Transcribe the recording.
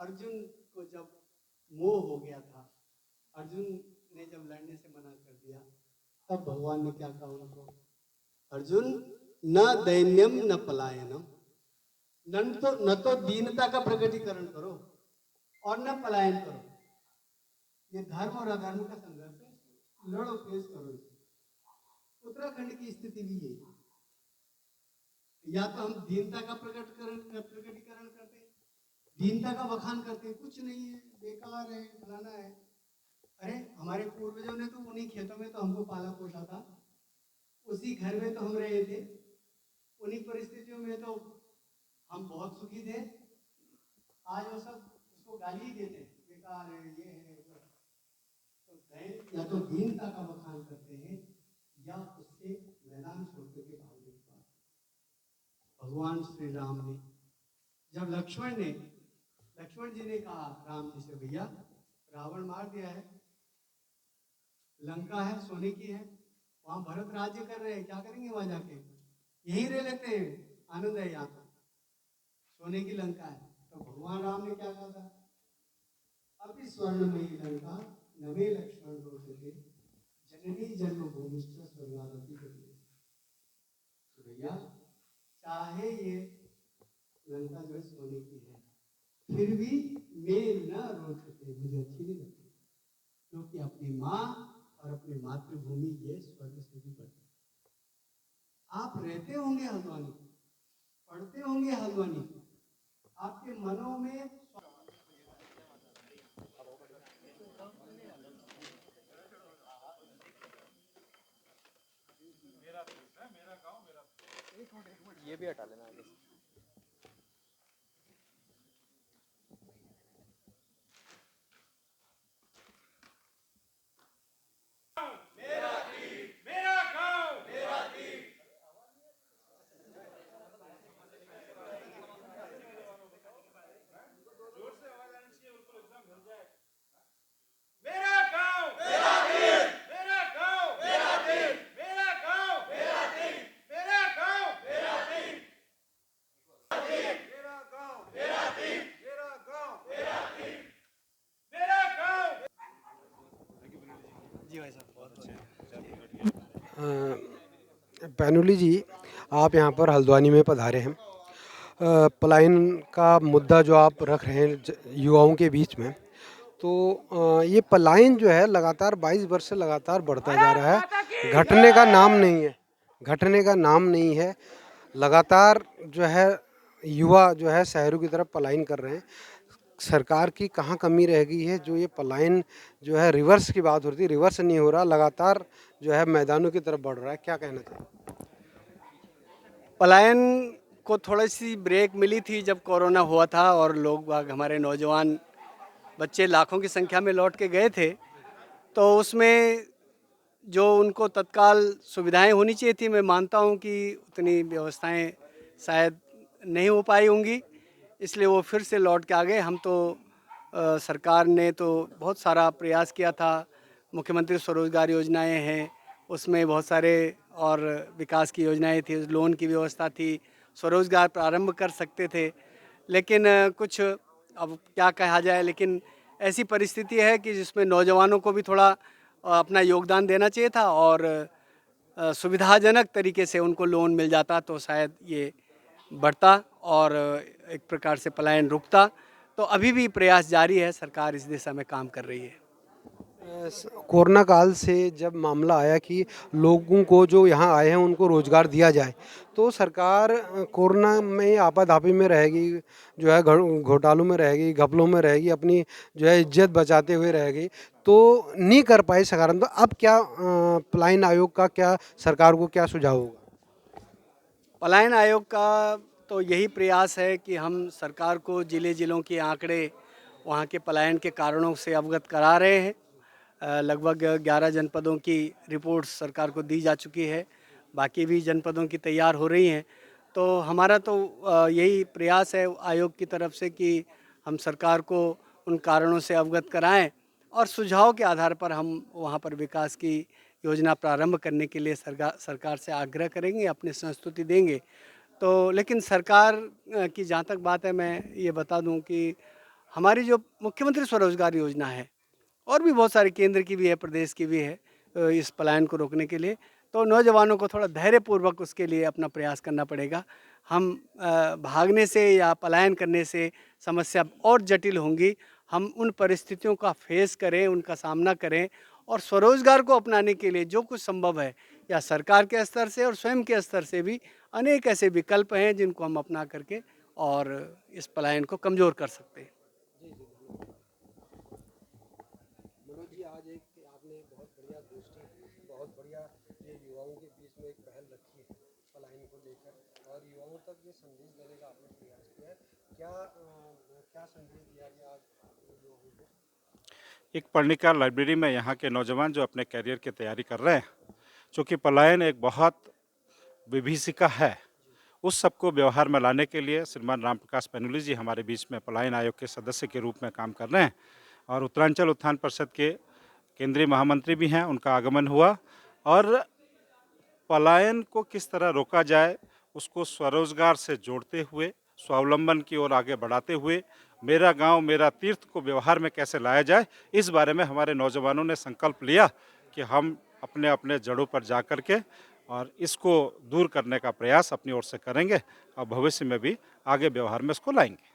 अर्जुन को जब मोह हो गया था, अर्जुन ने जब लड़ने से मना कर दिया, तब भगवान ने क्या कहा उनको, अर्जुन न दैन्यम न पलायनम, न तो दीनता का प्रकटीकरण करो और न पलायन करो। ये धर्म और अधर्म का संघर्ष है, लड़ो, फेस करो। उत्तराखंड की स्थिति भी यही, या तो हम दीनता का प्रकटीकरण करते हैं, दीनता का बखान करते हैं, कुछ नहीं है, बेकार है, फलाना है। अरे हमारे पूर्वजों ने तो उन्हीं खेतों में तो हमको पाला पोसा था, उसी घर में तो हम रहे थे, उन्हीं परिस्थितियों में तो हम बहुत सुखी थे। आज वो सब उसको गाली ही देते, बेकार है, ये है, वो है। तो या तो दीनता का बखान करते हैं या उससे मैदान छोड़ करके भाग देते हैं। भगवान श्री राम ने जब लक्ष्मण जी ने कहा राम जी से, भैया रावण मार दिया है, लंका है सोने की है, वहां भरत राज्य कर रहे हैं, क्या करेंगे वहां जाके, यही रह लेते हैं, आनंद है यहाँ तो, सोने की लंका है। तो भगवान राम ने क्या कहा था, अभी स्वर्णमयी लंका नवे लक्ष्मण रोचते जननी जन्मभूमि स्वर्गादपि गति। तो भैया चाहे ये लंका जो है सोने की है, फिर भी मैं न रोचते, मुझे अच्छी नहीं लगती, क्योंकि अपनी माँ और अपनी मातृभूमि ये स्वर्ग से भी बढ़ती। आप रहते होंगे हल्द्वानी, पढ़ते होंगे हल्द्वानी, आपके मनों में ये भी हटा लेना आगे से। पैनुली जी, आप यहाँ पर हल्द्वानी में पधारे हैं। पलायन का मुद्दा जो आप रख रहे हैं युवाओं के बीच में, तो ये पलायन जो है लगातार 22 वर्ष से लगातार बढ़ता जा रहा है, घटने का नाम नहीं है, घटने का नाम नहीं है। लगातार जो है युवा जो है शहरों की तरफ पलायन कर रहे हैं। सरकार की कहाँ कमी रह गई है जो ये पलायन जो है रिवर्स की बात होती है, रिवर्स नहीं हो रहा, लगातार जो है मैदानों की तरफ बढ़ रहा है, क्या कहना चाहिए? पलायन को थोड़ी सी ब्रेक मिली थी जब कोरोना हुआ था और लोग बाग, हमारे नौजवान बच्चे लाखों की संख्या में लौट के गए थे, तो उसमें जो उनको तत्काल सुविधाएं होनी चाहिए थी, मैं मानता हूं कि उतनी व्यवस्थाएं शायद नहीं हो पाई होंगी, इसलिए वो फिर से लौट के आ गए। हम तो सरकार ने तो बहुत सारा प्रयास किया था, मुख्यमंत्री स्वरोजगार योजनाएं हैं, उसमें बहुत सारे और विकास की योजनाएं थी, लोन की व्यवस्था थी, स्वरोजगार प्रारंभ कर सकते थे, लेकिन कुछ अब क्या कहा जाए, लेकिन ऐसी परिस्थिति है कि जिसमें नौजवानों को भी थोड़ा अपना योगदान देना चाहिए था और सुविधाजनक तरीके से उनको लोन मिल जाता तो शायद ये बढ़ता और एक प्रकार से पलायन रुकता। तो अभी भी प्रयास जारी है, सरकार इस दिशा में काम कर रही है। कोरोना काल से जब मामला आया कि लोगों को जो यहाँ आए हैं उनको रोज़गार दिया जाए, तो सरकार कोरोना में आपाधापी में रहेगी, जो है घोटालों में रहेगी, घपलों में रहेगी, अपनी जो है इज्जत बचाते हुए रहेगी, तो नहीं कर पाई सरकार। तो अब क्या पलायन आयोग का क्या सरकार को क्या सुझाव होगा? पलायन आयोग का तो यही प्रयास है कि हम सरकार को ज़िलों के आंकड़े, वहाँ के पलायन के कारणों से अवगत करा रहे हैं। लगभग 11 जनपदों की रिपोर्ट सरकार को दी जा चुकी है, बाकी भी जनपदों की तैयार हो रही हैं। तो हमारा तो यही प्रयास है आयोग की तरफ से कि हम सरकार को उन कारणों से अवगत कराएं और सुझाव के आधार पर हम वहाँ पर विकास की योजना प्रारंभ करने के लिए सरकार से आग्रह करेंगे, अपनी संस्तुति देंगे। तो लेकिन सरकार की जहाँ तक बात है, मैं ये बता दूं कि हमारी जो मुख्यमंत्री स्वरोजगार योजना है और भी बहुत सारी केंद्र की भी है, प्रदेश की भी है, इस पलायन को रोकने के लिए, तो नौजवानों को थोड़ा धैर्यपूर्वक उसके लिए अपना प्रयास करना पड़ेगा। हम भागने से या पलायन करने से समस्या और जटिल होंगी। हम उन परिस्थितियों का फेस करें, उनका सामना करें और स्वरोजगार को अपनाने के लिए जो कुछ संभव है, या सरकार के स्तर से और स्वयं के स्तर से भी अनेक ऐसे विकल्प हैं जिनको हम अपना करके और इस पलायन को कमज़ोर कर सकते हैं। मनोज जी, आज एक आपने बहुत बढ़िया गोष्ठी, बहुत बढ़िया ये युवाओं के बीच में एक पहल रखी है पलायन को लेकर, और युवाओं तक ये संदेश देने का आपने प्रयास किया है। क्या संदेश दिया गया आज युवाओं को? एक पर्णिका लाइब्रेरी में यहाँ के नौजवान जो अपने करियर की तैयारी कर रहे हैं, चूँकि पलायन एक बहुत विभीषिका है, उस सबको व्यवहार में लाने के लिए श्रीमान राम प्रकाश पैनुली जी हमारे बीच में पलायन आयोग के सदस्य के रूप में काम कर रहे हैं, और उत्तरांचल उत्थान परिषद के केंद्रीय महामंत्री भी हैं, उनका आगमन हुआ। और पलायन को किस तरह रोका जाए, उसको स्वरोजगार से जोड़ते हुए, स्वावलंबन की ओर आगे बढ़ाते हुए, मेरा गांव मेरा तीर्थ को व्यवहार में कैसे लाया जाए, इस बारे में हमारे नौजवानों ने संकल्प लिया कि हम अपने अपने जड़ों पर जा कर के और इसको दूर करने का प्रयास अपनी ओर से करेंगे और भविष्य में भी आगे व्यवहार में इसको लाएंगे।